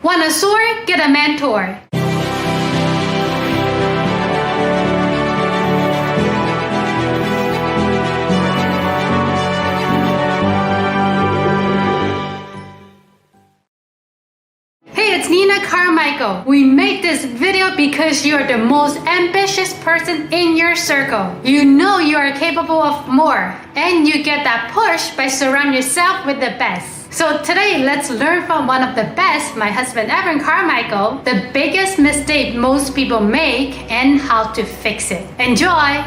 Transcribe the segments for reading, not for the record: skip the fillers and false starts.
Want a soar? Get a mentor. Hey, it's Nina Carmichael. We made this video because you're the most ambitious person in your circle. You know you are capable of more, and you get that push by surrounding yourself with the best. So today, let's learn from one of the best, my husband Evan Carmichael, the biggest mistake most people make and how to fix it. Enjoy!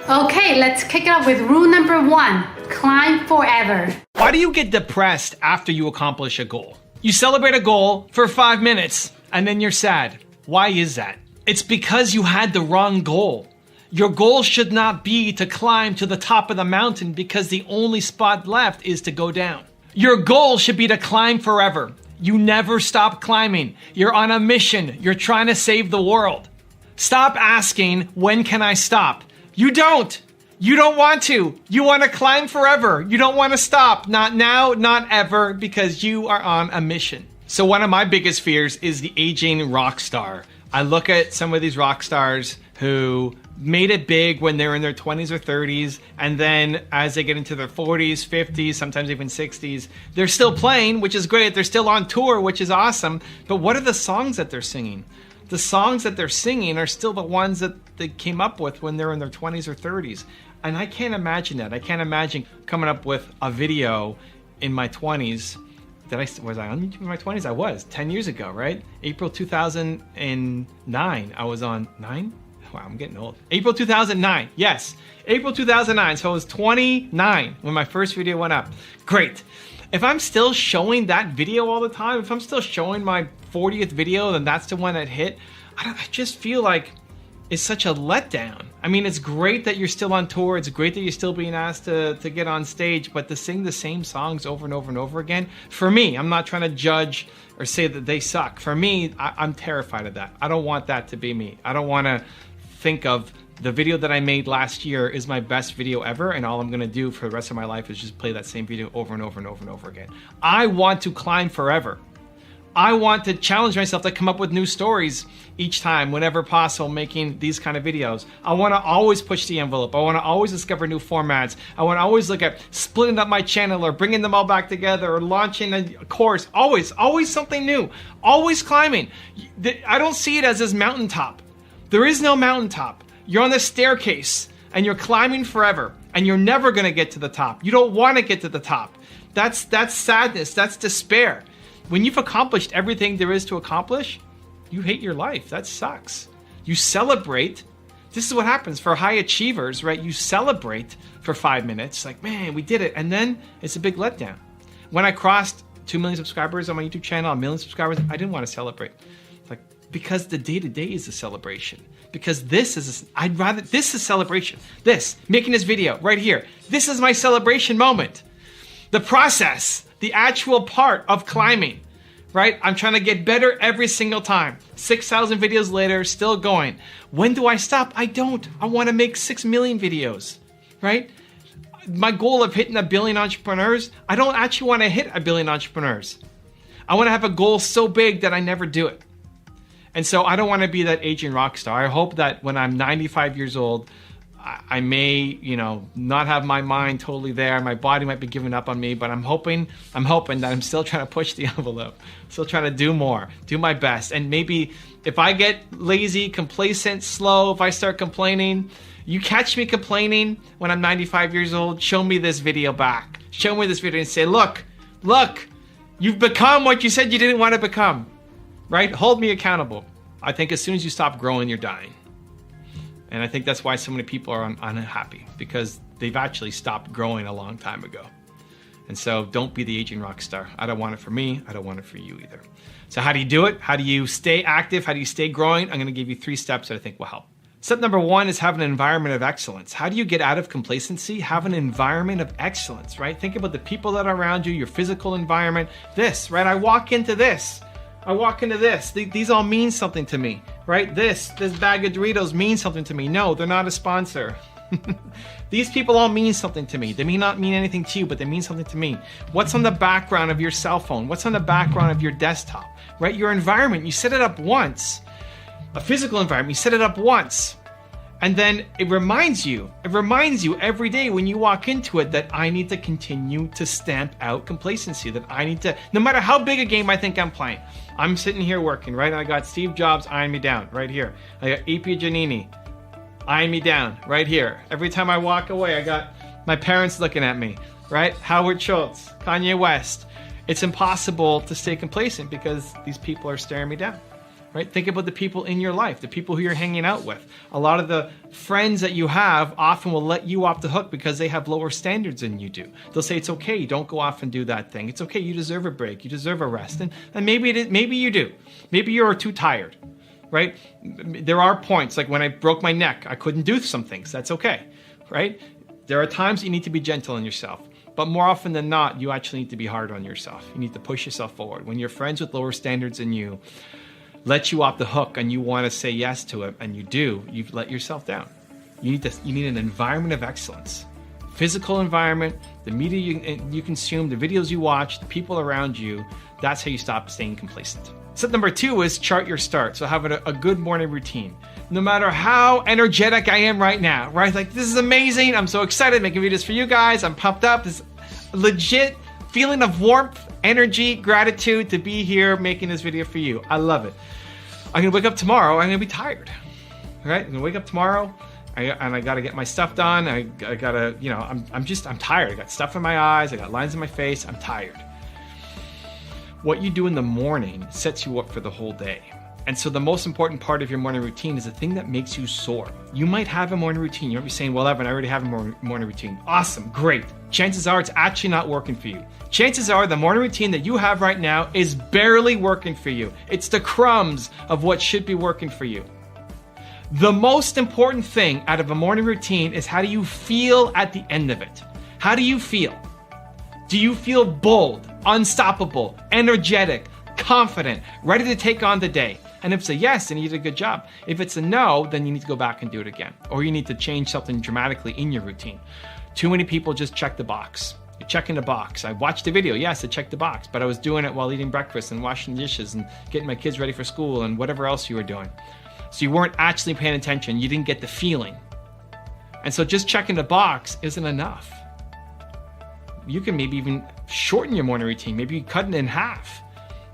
Okay, let's kick it off with rule number 1. Climb forever. Why do you get depressed after you accomplish a goal? You celebrate a goal for 5 minutes and then you're sad. Why is that? It's because you had the wrong goal. Your goal should not be to climb to the top of the mountain because the only spot left is to go down. Your goal should be to climb forever. You never stop climbing. You're on a mission. You're trying to save the world. Stop asking, when can I stop? You don't. You don't want to. You want to climb forever. You don't want to stop. Not now, not ever, because you are on a mission. So one of my biggest fears is the aging rock star. I look at some of these rock stars who made it big when they're in their 20s or 30s, and then as they get into their 40s, 50s, sometimes even 60s, they're still playing, which is great. They're still on tour, which is awesome. But what are the songs that they're singing? The songs that they're singing are still the ones that they came up with when they're in their 20s or 30s. And I can't imagine that. I can't imagine coming up with a video in my 20s. Was I on YouTube in my 20s? I was 10 years ago, right? April 2009. I was on 9? Wow, I'm getting old. April 2009. Yes, April 2009. So I was 29 when my first video went up. Great. If I'm still showing that video all the time, if I'm still showing my 40th video, then that's the one that hit. I just feel like it's such a letdown. I mean, it's great that you're still on tour. It's great that you're still being asked to get on stage, but to sing the same songs over and over and over again, for me, I'm not trying to judge or say that they suck. For me, I'm terrified of that. I don't want that to be me. I don't want to think of the video that I made last year is my best video ever, and all I'm gonna do for the rest of my life is just play that same video over and over and over and over again. I want to climb forever. I want to challenge myself to come up with new stories each time, whenever possible, making these kind of videos. I want to always push the envelope. I want to always discover new formats. I want to always look at splitting up my channel or bringing them all back together or launching a course. Always something new. Always climbing. I don't see it as this mountaintop. There is no mountaintop. You're on the staircase and you're climbing forever and you're never going to get to the top. You don't want to get to the top. That's sadness. That's despair. When you've accomplished everything there is to accomplish, you hate your life. That sucks. You celebrate. This is what happens for high achievers, right? You celebrate for 5 minutes, like, man, we did it. And then it's a big letdown. When I crossed 2 million subscribers on my YouTube channel, 1 million subscribers, I didn't want to celebrate. Like, because the day-to-day is a celebration. Because this is celebration. This, making this video right here. This is my celebration moment. The process, the actual part of climbing, right? I'm trying to get better every single time. 6,000 videos later, still going. When do I stop? I don't. I want to make 6 million videos, right? My goal of hitting 1 billion entrepreneurs, I don't actually want to hit 1 billion entrepreneurs. I want to have a goal so big that I never do it. And so I don't want to be that aging rock star. I hope that when I'm 95 years old, I may, not have my mind totally there. My body might be giving up on me, but I'm hoping that I'm still trying to push the envelope, still trying to do more, do my best. And maybe if I get lazy, complacent, slow, if I start complaining, you catch me complaining when I'm 95 years old, show me this video back. Show me this video and say, look, you've become what you said you didn't want to become, right? Hold me accountable. I think as soon as you stop growing, you're dying. And I think that's why so many people are unhappy, because they've actually stopped growing a long time ago. And so don't be the aging rock star. I don't want it for me. I don't want it for you either. So how do you do it? How do you stay active? How do you stay growing? I'm going to give you 3 steps that I think will help. Step number 1 is have an environment of excellence. How do you get out of complacency? Have an environment of excellence, right? Think about the people that are around you, your physical environment. This, right? I walk into this. These all mean something to me, right? This bag of Doritos means something to me. No, they're not a sponsor. These people all mean something to me. They may not mean anything to you, but they mean something to me. What's on the background of your cell phone? What's on the background of your desktop, right? Your environment, you set it up once. A physical environment, you set it up once. And then it reminds you every day when you walk into it that I need to continue to stamp out complacency, that I need to, no matter how big a game I think I'm playing, I'm sitting here working, right? And I got Steve Jobs eyeing me down right here. I got E.P. Giannini eyeing me down right here. Every time I walk away, I got my parents looking at me, right? Howard Schultz, Kanye West. It's impossible to stay complacent because these people are staring me down. Right? Think about the people in your life, the people who you're hanging out with. A lot of the friends that you have often will let you off the hook because they have lower standards than you do. They'll say, it's okay, don't go off and do that thing. It's okay, you deserve a break, you deserve a rest. And maybe you do. Maybe you're too tired, right? There are points, like when I broke my neck, I couldn't do some things. That's okay, right? There are times you need to be gentle on yourself. But more often than not, you actually need to be hard on yourself. You need to push yourself forward. When you're friends with lower standards than you, let you off the hook and you want to say yes to it, and you do, you've let yourself down. You need an environment of excellence. Physical environment, the media you consume, the videos you watch, the people around you. That's how you stop staying complacent. Step number 2 is chart your start. So have a good morning routine. No matter how energetic I am right now, right? Like, this is amazing. I'm so excited making videos for you guys. I'm pumped up. This legit feeling of warmth, energy, gratitude to be here making this video for you. I love it. I'm gonna wake up tomorrow, I'm gonna be tired. All right, I'm gonna wake up tomorrow, and I gotta get my stuff done. I gotta, I'm tired. I got stuff in my eyes, I got lines in my face, I'm tired. What you do in the morning sets you up for the whole day. And so the most important part of your morning routine is the thing that makes you soar. You might have a morning routine. You might be saying, well, Evan, I already have a morning routine. Awesome, great. Chances are it's actually not working for you. Chances are the morning routine that you have right now is barely working for you. It's the crumbs of what should be working for you. The most important thing out of a morning routine is, how do you feel at the end of it? How do you feel? Do you feel bold, unstoppable, energetic, confident, ready to take on the day? And if it's a yes, then you did a good job. If it's a no, then you need to go back and do it again. Or you need to change something dramatically in your routine. Too many people just check the box. You're checking the box. I watched the video, yes, I checked the box, but I was doing it while eating breakfast and washing dishes and getting my kids ready for school and whatever else you were doing. So you weren't actually paying attention. You didn't get the feeling. And so just checking the box isn't enough. You can maybe even shorten your morning routine. Maybe you cut it in half.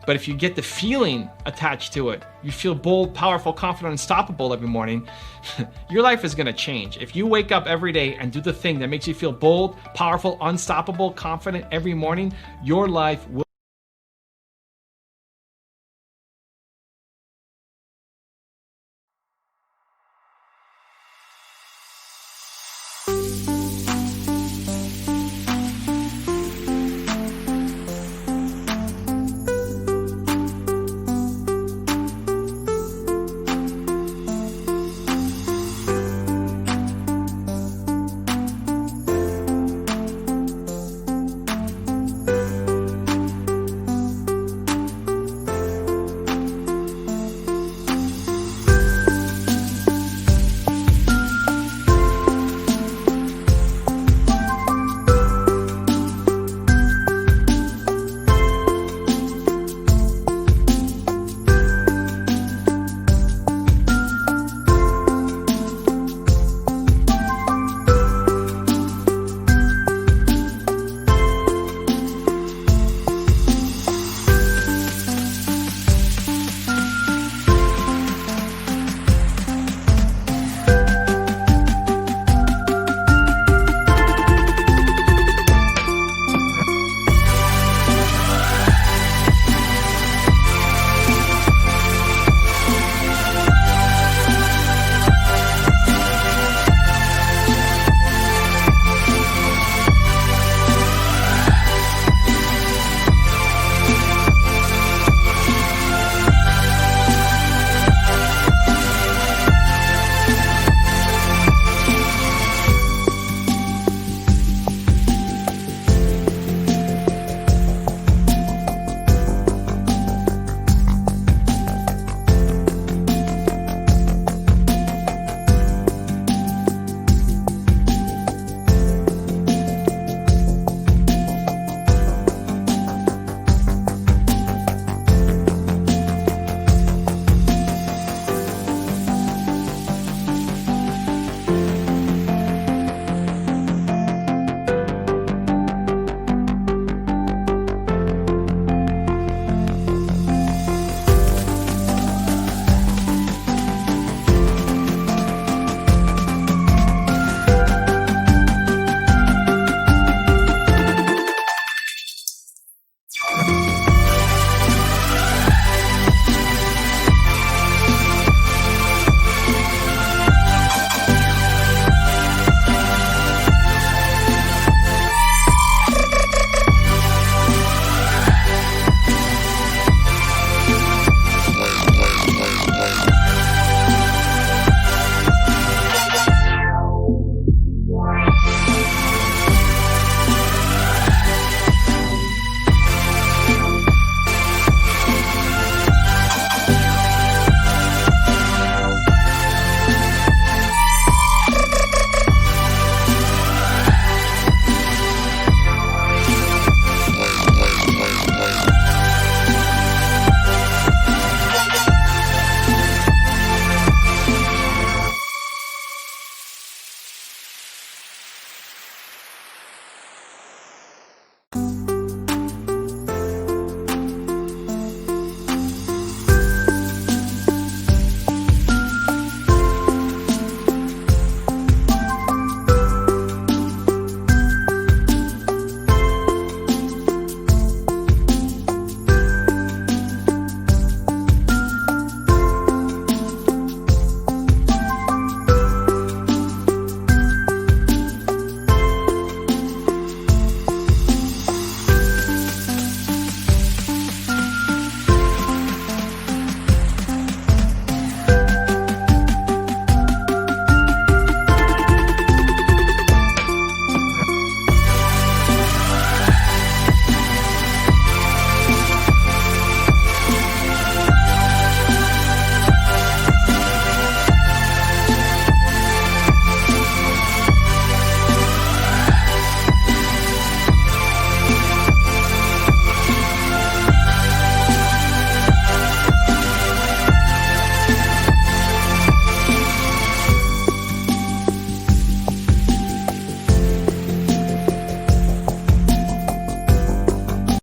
But if you get the feeling attached to it, you feel bold, powerful, confident, unstoppable every morning, your life is gonna change. If you wake up every day and do the thing that makes you feel bold, powerful, unstoppable, confident every morning, your life will